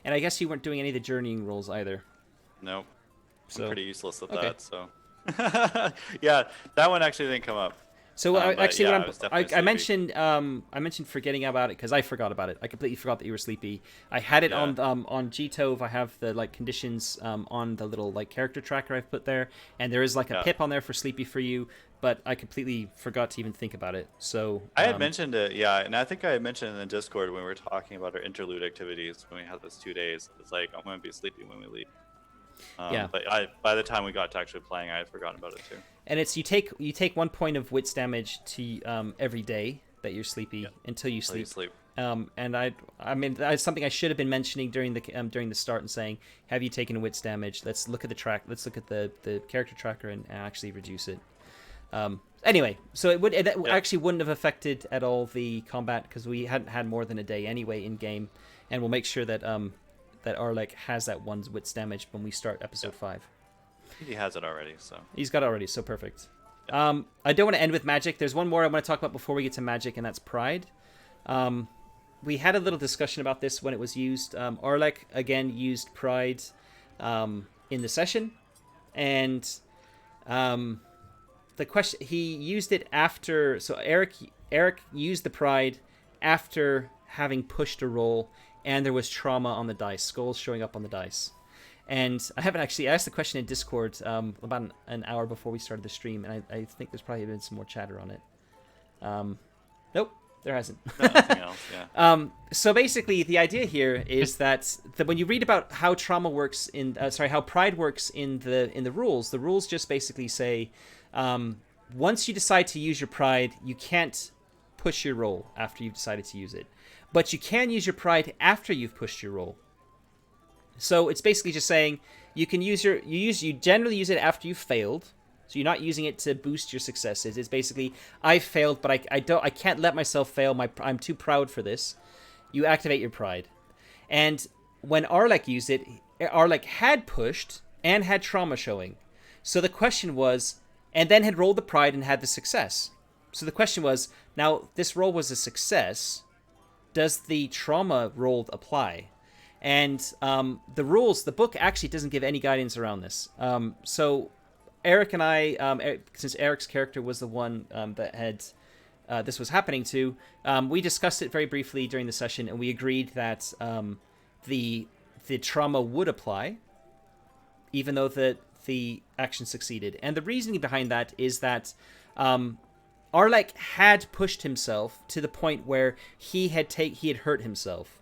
And I guess you weren't doing any of the journeying rolls either. Nope. So, I'm pretty useless at okay. that. So. Yeah, that one actually didn't come up. So I mentioned forgetting about it because I forgot about it. I completely forgot that you were sleepy. I had it on Gtove. I have the conditions on the little character tracker I've put there, and there is a pip on there for sleepy for you. But I completely forgot to even think about it. So I had mentioned it, and I think I had mentioned in the Discord when we were talking about our interlude activities when we had those 2 days. It's like I'm going to be sleepy when we leave. But by the time we got to actually playing, I had forgotten about it too. And it's you take 1 point of wits damage to every day, that you're sleepy Yep. until you Until you sleep. sleep. And I mean, that's something I should have been mentioning during the start and saying, have you taken wits damage? Let's look at the track. Let's look at the character tracker and actually reduce it. Anyway, so it actually wouldn't have affected at all the combat because we hadn't had more than a day anyway in game, and we'll make sure that that Arlek has that one's wits damage when we start episode 5. He has it already, so He's got it already, so perfect. I don't want to end with magic. There's one more I want to talk about before we get to magic, and that's pride. We had a little discussion about this when it was used. Arlek again used pride in the session, and the question, he used it after. So Eric used the pride after having pushed a roll, and there was trauma on the dice, skulls showing up on the dice. And I haven't actually asked the question in Discord about an hour before we started the stream, and I think there's probably been some more chatter on it. Nope, there hasn't. nothing else. Yeah. So basically, the idea here is that when you read about how trauma works how pride works in the rules, the rules just basically say, once you decide to use your pride, you can't push your roll after you've decided to use it, but you can use your pride after you've pushed your roll. So it's basically just saying you generally use it after you've failed. So you're not using it to boost your successes. It's basically, I failed, but I can't let myself fail. I'm too proud for this. You activate your pride. And when Arlek used it, Arlek had pushed and had trauma showing. So the question was, and then had rolled the pride and had the success. So the question was, now this roll was a success. Does the trauma roll apply? And the book actually doesn't give any guidance around this. So Eric and I, since Eric's character was the one that had this was happening to, we discussed it very briefly during the session, and we agreed that the trauma would apply, even though the action succeeded. And the reasoning behind that is that Arlek had pushed himself to the point where he had hurt himself.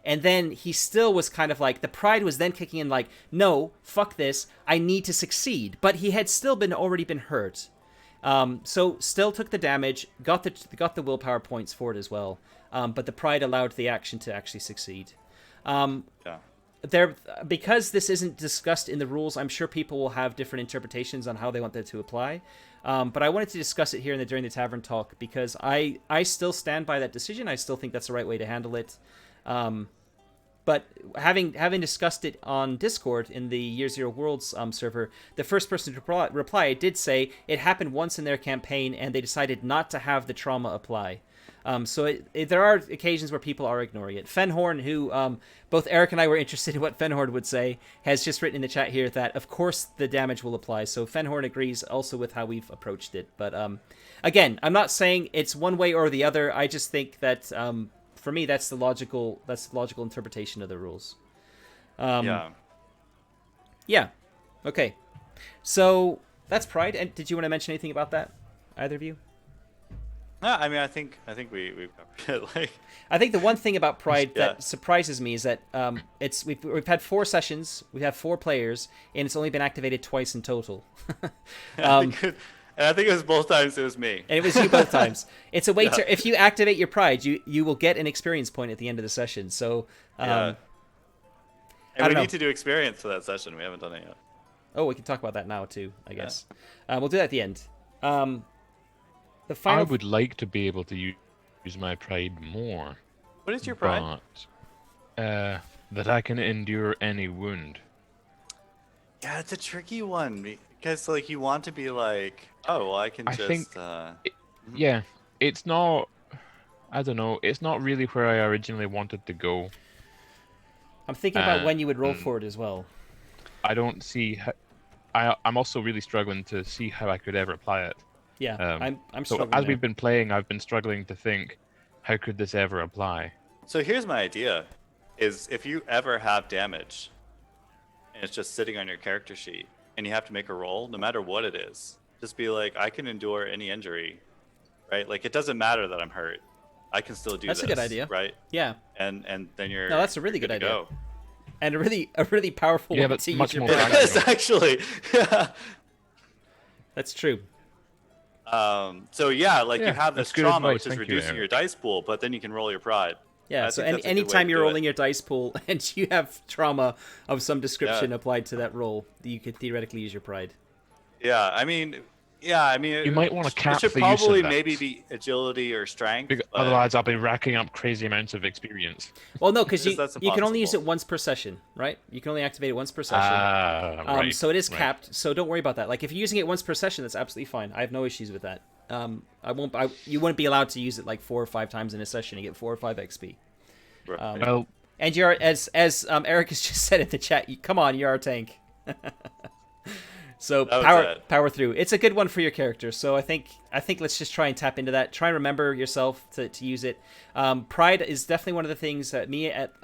And then he still was kind of like, the pride was then kicking in like, no, fuck this, I need to succeed. But he had still already been hurt. So still took the damage, got the willpower points for it as well. But the pride allowed the action to actually succeed. Because this isn't discussed in the rules, I'm sure people will have different interpretations on how they want that to apply. But I wanted to discuss it here during the Tavern talk because I still stand by that decision. I still think that's the right way to handle it. But having discussed it on Discord in the Year Zero Worlds server, the first person to reply did say it happened once in their campaign and they decided not to have the trauma apply. So there are occasions where people are ignoring it. Fenhorn, who both Eric and I were interested in what Fenhorn would say, has just written in the chat here that, of course, the damage will apply. So Fenhorn agrees also with how we've approached it. But again, I'm not saying it's one way or the other. I just think that... for me, that's the logical interpretation of the rules. Yeah. Okay. So that's pride. And did you want to mention anything about that, either of you? No, I mean, I think we've covered it. Like, I think the one thing about pride that surprises me is that we've had 4 sessions, we have 4 players, and it's only been activated twice in total. And I think it was both times it was me. And it was you both times. It's a way to, if you activate your pride, you will get an experience point at the end of the session. So, and we need to do experience for that session. We haven't done it yet. Oh, we can talk about that now too, I guess. We'll do that at the end. The final. I would like to be able to use my pride more. What is your pride? But, that I can endure any wound. Yeah, it's a tricky one because like you want to be like, oh, well, I can just. Yeah, it's not. I don't know. It's not really where I originally wanted to go. I'm thinking about when you would roll for it as well. I don't see how. I'm also really struggling to see how I could ever apply it. Yeah, I'm so struggling. As we've been playing, I've been struggling to think, how could this ever apply? So here's my idea: is if you ever have damage, and it's just sitting on your character sheet, and you have to make a roll, no matter what it is, just be like, I can endure any injury, right? Like it doesn't matter that I'm hurt, I can still do this. That's a good idea, right? Yeah. And then you're. No, that's a really good idea. Go. And a really powerful way that's to much use your more pride. Yes, actually. That's true. So yeah, like you Yeah, have this that's good trauma, advice. which is Thank you, reducing Eric. your dice pool, but then you can roll your pride. Yeah, I so think that's a good way anytime to you're do rolling it. your dice pool and you have trauma of some description Yeah. applied to that roll, you could theoretically use your pride. Yeah, I mean, yeah, I mean, You might want to it cap should the use of probably that. maybe be agility or strength, but Otherwise, I'll be racking up crazy amounts of experience. Well, no, because that's you can only use impossible. it once per session, right? You can only activate it once per session. Right. So it is right. capped. So don't worry about that. Like if you're using it once per session, that's absolutely fine. I have no issues with that. You wouldn't be allowed to use it like 4 or 5 times in a session. You get 4 or 5 XP. Right. Well, And you're as Eric has just said in the chat. Come on, you're our tank. So That was it. power through. It's a good one for your character. So I think let's just try and tap into that. Try and remember yourself to use it. Pride is definitely one of the things that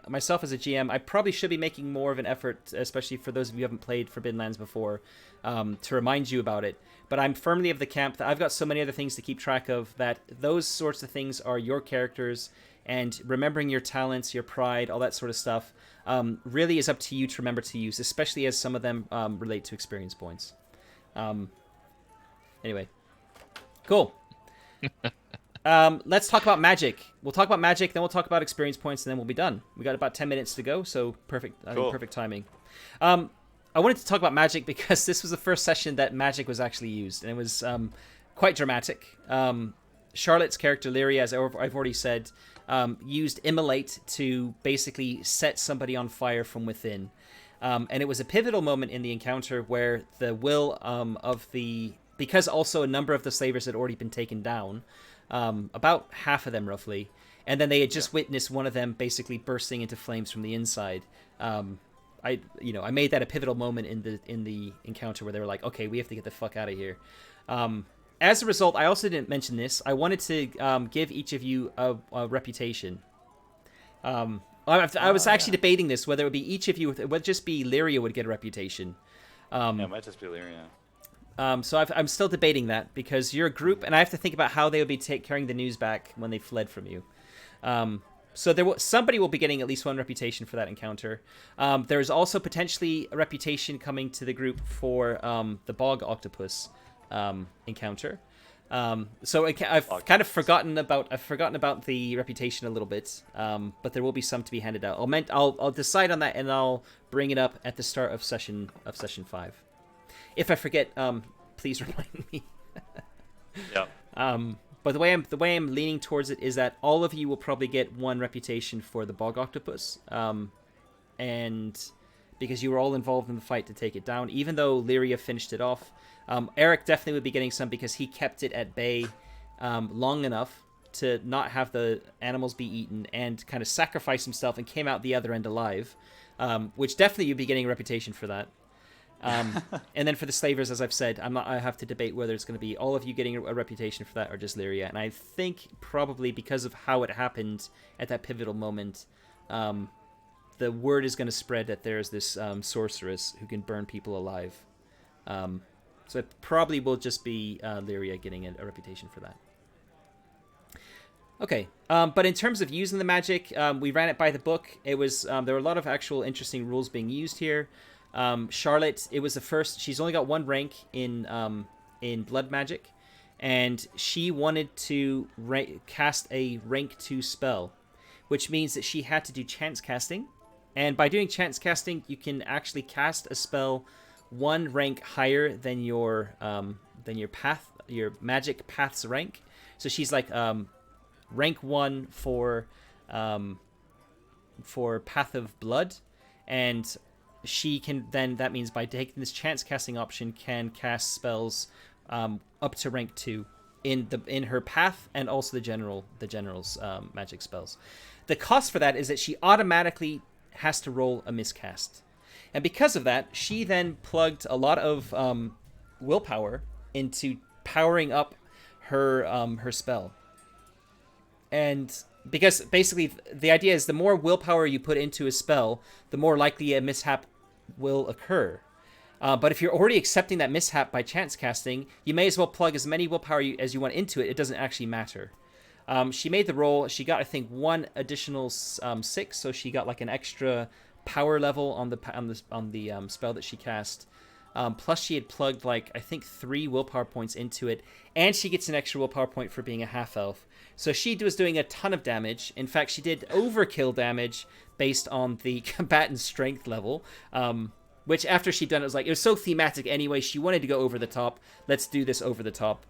myself as a GM, I probably should be making more of an effort, especially for those of you who haven't played Forbidden Lands before, to remind you about it. But I'm firmly of the camp that I've got so many other things to keep track of that those sorts of things are your characters, and remembering your talents, your pride, all that sort of stuff really is up to you to remember to use, especially as some of them relate to experience points. Anyway, cool. Let's talk about magic. We'll talk about magic, then we'll talk about experience points, and then we'll be done. We got about 10 minutes to go, so perfect. I think perfect timing. I wanted to talk about magic because this was the first session that magic was actually used, and it was quite dramatic. Charlotte's character, Lyria, as I've already said, used Immolate to basically set somebody on fire from within. And it was a pivotal moment in the encounter where the will because also a number of the slavers had already been taken down, about half of them roughly, and then they had just witnessed one of them basically bursting into flames from the inside. I made that a pivotal moment in the encounter where they were like, okay, we have to get the fuck out of here. As a result, I also didn't mention this. I wanted to give each of you a reputation. I was actually debating this, whether it would be each of you. It would just be Lyria would get a reputation. It might just be Lyria. So I'm still debating that because you're a group, and I have to think about how they would be carrying the news back when they fled from you. So somebody will be getting at least one reputation for that encounter. There's also potentially a reputation coming to the group for the bog octopus encounter. So I've kind of forgotten about the reputation a little bit, but there will be some to be handed out. I'll decide on that, and I'll bring it up at the start of session 5. If I forget, please remind me. Yeah. But the way I'm leaning towards it is that all of you will probably get one reputation for the bog octopus, and because you were all involved in the fight to take it down, even though Lyria finished it off. Eric definitely would be getting some because he kept it at bay long enough to not have the animals be eaten and kind of sacrifice himself and came out the other end alive, which definitely you'd be getting a reputation for that. And then for the slavers, as I've said, I have to debate whether it's going to be all of you getting a reputation for that or just Lyria. And I think probably because of how it happened at that pivotal moment, the word is going to spread that there's this sorceress who can burn people alive. So it probably will just be Lyria getting a reputation for that. Okay, but in terms of using the magic, we ran it by the book. It was there were a lot of actual interesting rules being used here. Charlotte, it was the first. She's only got one rank in blood magic, and she wanted to cast a rank 2 spell, which means that she had to do chance casting. And by doing chance casting, you can actually cast a spell one rank higher than your magic path's rank. So she's like rank 1 for Path of Blood, and she can then, that means by taking this chance casting option, can cast spells up to rank 2 in her path, and also the general's magic spells. The cost for that is that she automatically has to roll a miscast, and because of that, she then plugged a lot of willpower into powering up her spell. And because basically the idea is the more willpower you put into a spell, the more likely a mishap will occur. But if you're already accepting that mishap by chance casting, you may as well plug as many willpower as you want into it. It doesn't actually matter. She made the roll. She got, I think, one additional 6, so she got like an extra power level on the spell that she cast. Plus, she had plugged like I think 3 willpower points into it, and she gets an extra willpower point for being a half elf. So she was doing a ton of damage. In fact, she did overkill damage based on the combatant strength level. Which after she'd done it was like it was so thematic anyway. She wanted to go over the top. Let's do this over the top.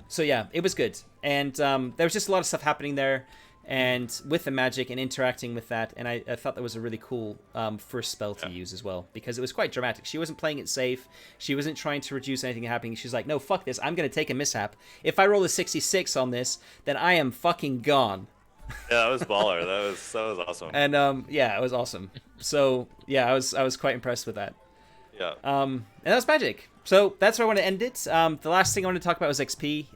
So yeah, it was good, and there was just a lot of stuff happening there, and with the magic and interacting with that, and I thought that was a really cool first spell to use as well, because it was quite dramatic. She wasn't playing it safe. She wasn't trying to reduce anything happening. She's like, no, fuck this. I'm gonna take a mishap. If I roll a 66 on this, then I am fucking gone. Yeah, that was baller. That was awesome. And yeah, it was awesome. So yeah, I was quite impressed with that. Yeah. And that was magic. So that's where I want to end it. The last thing I want to talk about was XP.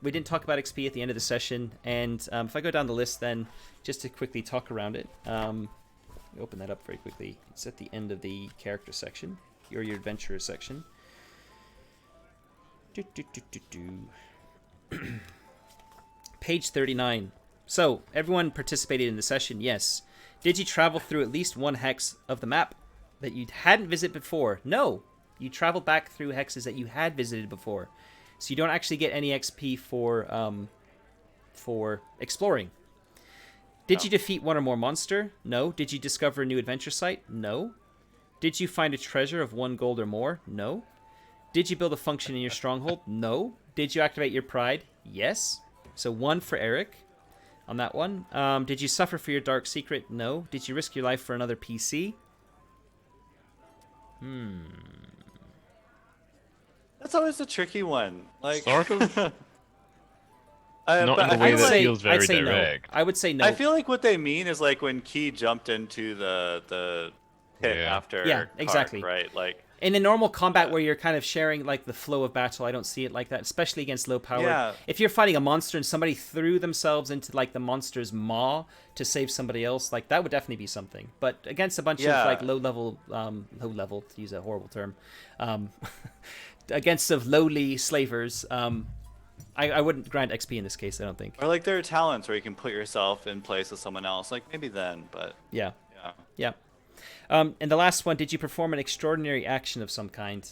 We didn't talk about XP at the end of the session, and if I go down the list, then just to quickly talk around it, open that up very quickly. It's at the end of the character section, or your adventurer section. Page 39. So everyone participated in the session. Yes. Did you travel through at least one hex of the map that you hadn't visited before? No. You traveled back through hexes that you had visited before. So you don't actually get any XP for exploring. Did you defeat one or more monster? No. Did you discover a new adventure site? No. Did you find a treasure of 1 gold or more? No. Did you build a function in your stronghold? No. Did you activate your pride? Yes. So 1 for Eric on that one. Did you suffer for your dark secret? No. Did you risk your life for another PC? That's always a tricky one. Like Sort of. Not Not in the way that feels very I'd say direct. no. I would say no. I feel like what they mean is like when Key jumped into the pit Yeah. after Yeah, Kark, exactly. right? Like in a normal combat where you're kind of sharing like the flow of battle, I don't see it like that, especially against low power. Yeah. If you're fighting a monster and somebody threw themselves into like the monster's maw to save somebody else, like that would definitely be something. But against a bunch of like low level to use a horrible term, against of lowly slavers, I wouldn't grant XP in this case, I don't think. or like there are talents where you can put yourself in place of someone else. Like maybe then, but Yeah. yeah. Yeah. And the last one, did you perform an extraordinary action of some kind?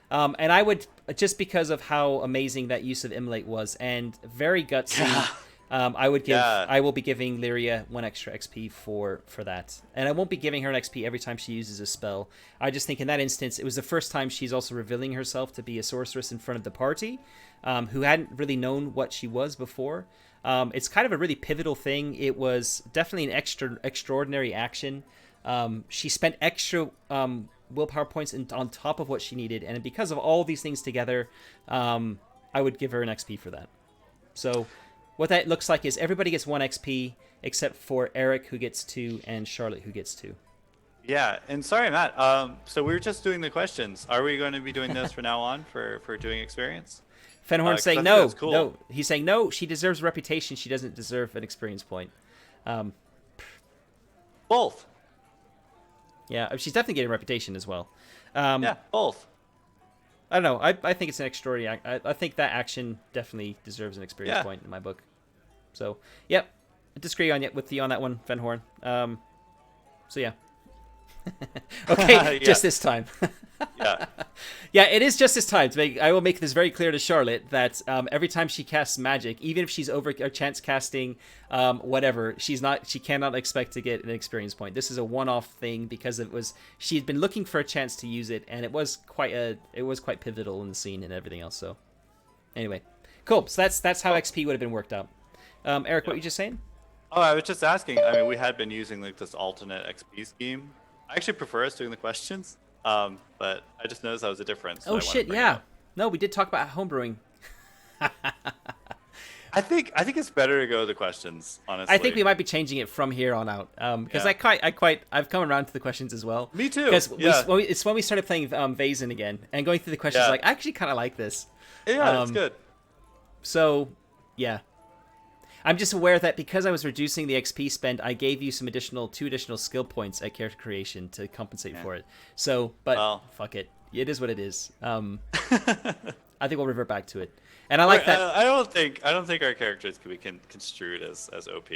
And I would, just because of how amazing that use of Immolate was, and very gutsy, I will be giving Lyria 1 extra XP for that. And I won't be giving her an XP every time she uses a spell. I just think in that instance, it was the first time she's also revealing herself to be a sorceress in front of the party, who hadn't really known what she was before. It's kind of a really pivotal thing. It was definitely an extraordinary action. She spent extra willpower points on top of what she needed, and because of all these things together, I would give her an XP for that. So what that looks like is everybody gets 1 XP except for Eric, who gets 2, and Charlotte, who gets 2. Yeah, and sorry, Matt. So we were just doing the questions. Are we going to be doing this from now on for doing experience? Fenhorn's 'cause saying I think no, that's cool. no. He's saying no. She deserves a reputation. She doesn't deserve an experience point. Both. Yeah, she's definitely getting a reputation as well. Yeah, both. I don't know. I think it's an extraordinary. I think that action definitely deserves an experience point in my book. So, yep, I disagree with you on that one, Fenhorn. So yeah. Okay, just this time. Yeah. Yeah, it is just this time. I will make this very clear to Charlotte that every time she casts magic, even if she's over or chance casting, whatever, she cannot expect to get an experience point. This is a one-off thing because she had been looking for a chance to use it, and it was quite pivotal in the scene and everything else. So, anyway, cool. So that's how XP would have been worked out. Eric, what were you just saying? Oh, I was just asking. I mean, we had been using like this alternate XP scheme. I actually prefer us doing the questions, but I just noticed that was a difference. Oh shit! Yeah. No, we did talk about homebrewing. I think it's better to go to the questions. Honestly, I think we might be changing it from here on out because I've come around to the questions as well. Me too. Because it's when we started playing Vazen again and going through the questions. Like I actually kind of like this. Yeah, it's good. So, yeah. I'm just aware that because I was reducing the XP spend, I gave you some 2 additional skill points at character creation to compensate for it. So, but fuck it. It is what it is. I think we'll revert back to it. And I like that. I don't think our characters can be construed as OP.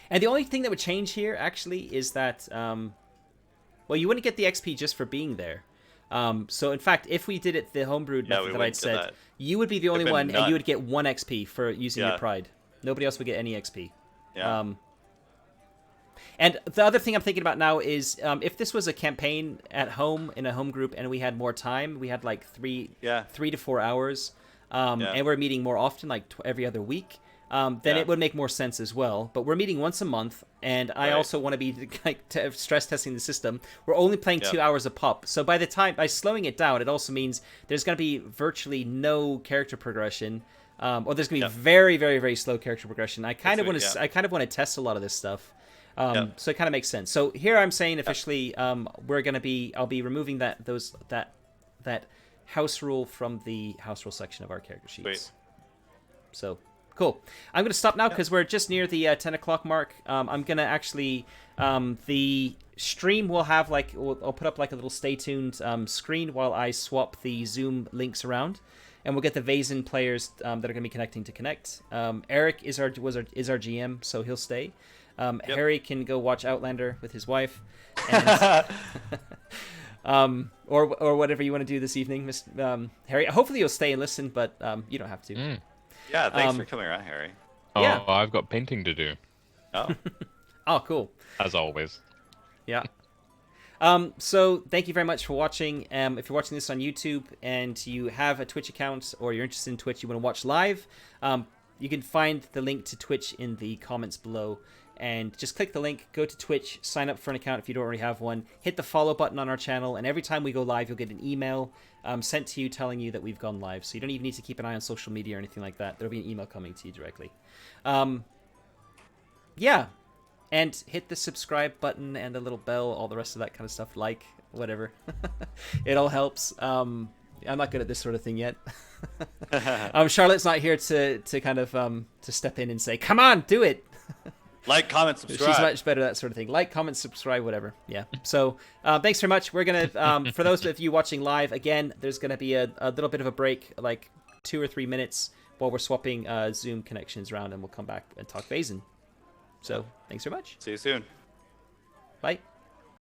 And the only thing that would change here, actually, is that, well, you wouldn't get the XP just for being there. So in fact, if we did it the homebrewed Yeah, method we that I'd wouldn't do said, that. you would be the only been one, and none. you would get 1 XP for using your Yeah. pride. Nobody else would get any XP. Yeah. And the other thing I'm thinking about now is if this was a campaign at home in a home group and we had more time, we had like 3 to 4 hours, and we're meeting more often, like every other week, then it would make more sense as well. But we're meeting once a month, and I also want to be like stress testing the system. We're only playing 2 hours a pop, so by slowing it down, it also means there's going to be virtually no character progression. Or there's going to be very, very, very slow character progression. I kind of want to test a lot of this stuff. So it kind of makes sense. So here I'm saying officially, I'll be removing that house rule from the house rule section of our character sheets. Sweet. So cool. I'm going to stop now because we're just near the 10 o'clock mark. I'm going to actually, the stream will have I'll put up like a little stay tuned screen while I swap the Zoom links around. And we'll get the Vazen players that are going to be connecting to connect. Eric is our GM, so he'll stay. Harry can go watch Outlander with his wife, and, or whatever you want to do this evening, Harry. Hopefully you'll stay and listen, but you don't have to. Yeah, thanks for coming around, Harry. Oh, I've got painting to do. Oh, oh, cool. As always. Yeah. So thank you very much for watching. If you're watching this on YouTube and you have a Twitch account or you're interested in Twitch, you want to watch live, you can find the link to Twitch in the comments below. And just click the link, go to Twitch, sign up for an account if you don't already have one, hit the follow button on our channel, and every time we go live, you'll get an email sent to you telling you that we've gone live. So you don't even need to keep an eye on social media or anything like that. There'll be an email coming to you directly. Yeah. And hit the subscribe button and the little bell, all the rest of that kind of stuff, whatever. It all helps. I'm not good at this sort of thing yet. Charlotte's not here to kind of to step in and say, come on, do it. like, comment, subscribe. She's much better at that sort of thing. Like, comment, subscribe, whatever. Yeah. So thanks very much. We're going to, for those of you watching live, again, there's going to be a little bit of a break, like 2 or 3 minutes while we're swapping Zoom connections around, and we'll come back and talk Vazen. So thanks very much. See you soon. Bye.